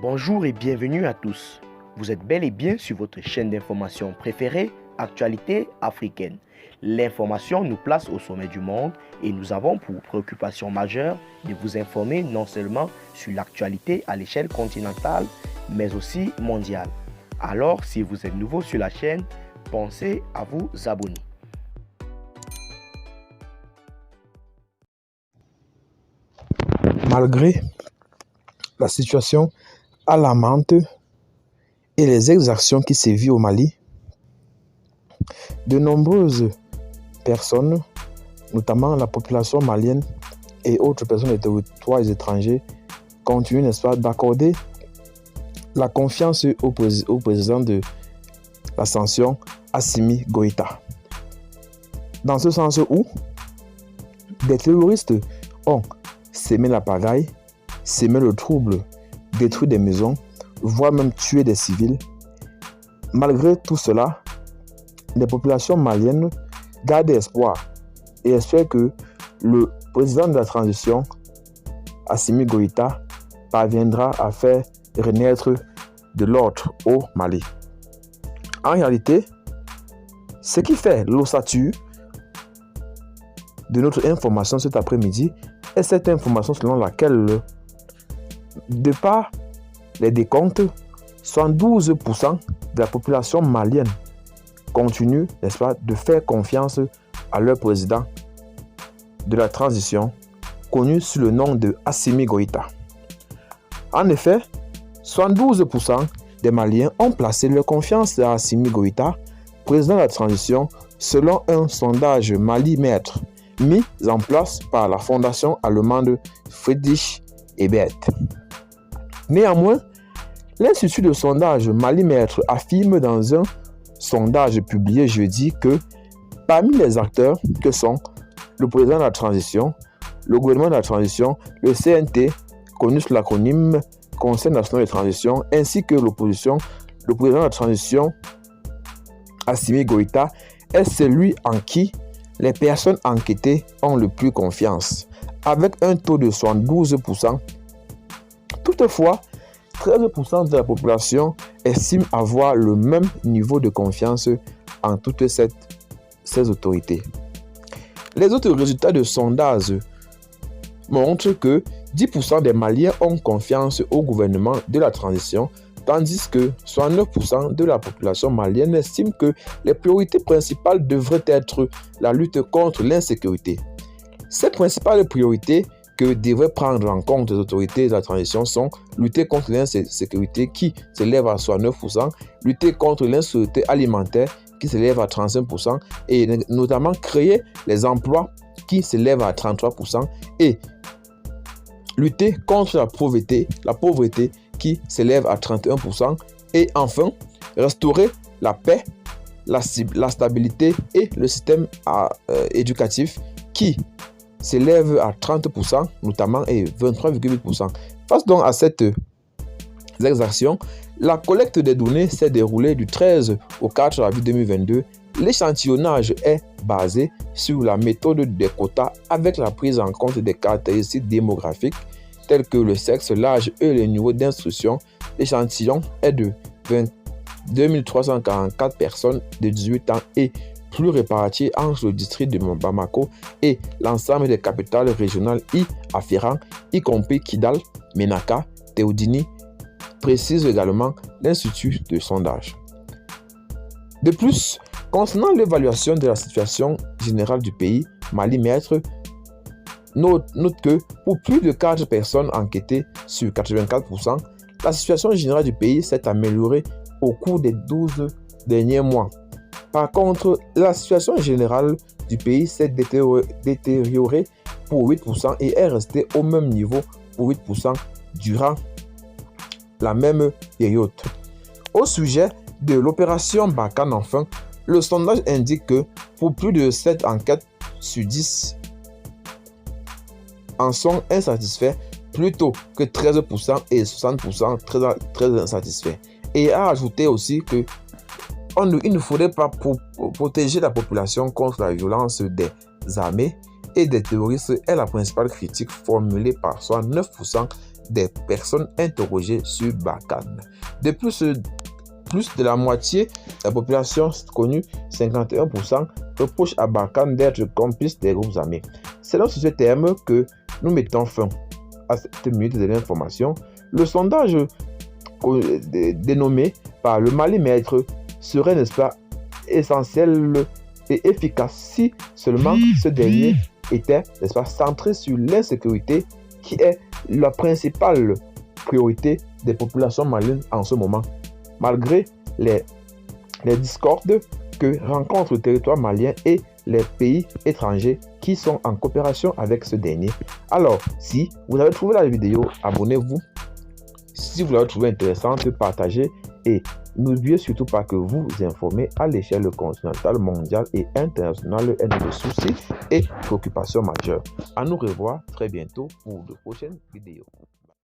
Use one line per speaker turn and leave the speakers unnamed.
Bonjour et bienvenue à tous. Vous êtes bel et bien sur votre chaîne d'information préférée, Actualité africaine. L'information nous place au sommet du monde et nous avons pour préoccupation majeure de vous informer non seulement sur l'actualité à l'échelle continentale, mais aussi mondiale. Alors, si vous êtes nouveau sur la chaîne, pensez à vous abonner.
Malgré la situation alarmante et les exactions qui sévissent au Mali, de nombreuses personnes, notamment la population malienne et autres personnes des territoires étrangers, continuent, n'est-ce pas, d'accorder la confiance au président de l'ascension, Assimi Goïta. Dans ce sens où des terroristes ont sémé la pagaille, sémé le trouble, détruit des maisons, voire même tuer des civils. Malgré tout cela, les populations maliennes gardent espoir et espèrent que le président de la transition, Assimi Goïta, parviendra à faire renaître de l'ordre au Mali. En réalité, ce qui fait l'ossature de notre information cet après-midi est cette information selon laquelle, de par les décomptes, 72% de la population malienne continue, n'est-ce pas, de faire confiance à leur président de la transition, connu sous le nom de Assimi Goïta. En effet, 72% des Maliens ont placé leur confiance à Assimi Goïta, président de la transition, selon un sondage Mali-Mètre mis en place par la fondation allemande Friedrich Ebert. Néanmoins, l'Institut de sondage Mali-Mètre affirme dans un sondage publié jeudi que parmi les acteurs que sont le président de la transition, le gouvernement de la transition, le CNT, connu sous l'acronyme Conseil national de transition, ainsi que l'opposition, le président de la transition, Assimi Goïta, est celui en qui les personnes enquêtées ont le plus confiance, avec un taux de 72%. Toutefois, 13% de la population estime avoir le même niveau de confiance en toutes ces autorités. Les autres résultats de sondage montrent que 10% des Maliens ont confiance au gouvernement de la transition, tandis que 69% de la population malienne estime que les priorités principales devraient être la lutte contre l'insécurité. Ces principales priorités que devraient prendre en compte les autorités de la transition sont lutter contre l'insécurité qui s'élève à 69%, lutter contre l'insécurité alimentaire qui s'élève à 35% et notamment créer les emplois qui s'élèvent à 33% et lutter contre la pauvreté qui s'élève à 31% et enfin restaurer la paix, la stabilité et le système éducatif qui s'élève à 30% notamment et 23,8%. Face donc à cette exaction, la collecte des données s'est déroulée du 13 au 4 avril 2022. L'échantillonnage est basé sur la méthode des quotas avec la prise en compte des caractéristiques démographiques telles que le sexe, l'âge et le niveau d'instruction. L'échantillon est de 22 344 personnes de 18 ans et plus réparties entre le district de Bamako et l'ensemble des capitales régionales y afférentes, y compris Kidal, Ménaka, Théodini, précise également l'Institut de sondage. De plus, concernant l'évaluation de la situation générale du pays, Mali-Mètre note que pour plus de 4 personnes enquêtées sur 84%, la situation générale du pays s'est améliorée au cours des 12 derniers mois. Par contre, la situation générale du pays s'est détériorée pour 8% et est restée au même niveau pour 8% durant la même période. Au sujet de l'opération Barkhane, enfin, le sondage indique que pour plus de 7 enquêtes sur 10 en sont insatisfaits, plutôt que 13% et 60% très insatisfaits. Et a ajouté aussi que il ne faudrait pas protéger la population contre la violence des armées et des terroristes est la principale critique formulée par 69% des personnes interrogées sur Barkhane. De plus de la moitié de la population connue, 51%, reproche à Barkhane d'être complice des groupes armés. C'est dans ce terme que nous mettons fin à cette minute de l'information. Le sondage dénommé par le Mali Maître serait, n'est-ce pas, essentiel et efficace si seulement ce dernier était, n'est-ce pas, centré sur l'insécurité qui est la principale priorité des populations maliennes en ce moment. Malgré les discordes que rencontre le territoire malien et les pays étrangers qui sont en coopération avec ce dernier. Alors, si vous avez trouvé la vidéo, abonnez-vous. Si vous l'avez trouvée intéressante, partagez et n'oubliez surtout pas que vous informez à l'échelle continentale, mondiale et internationale est de soucis et préoccupations majeures. À nous revoir très bientôt pour de prochaines vidéos.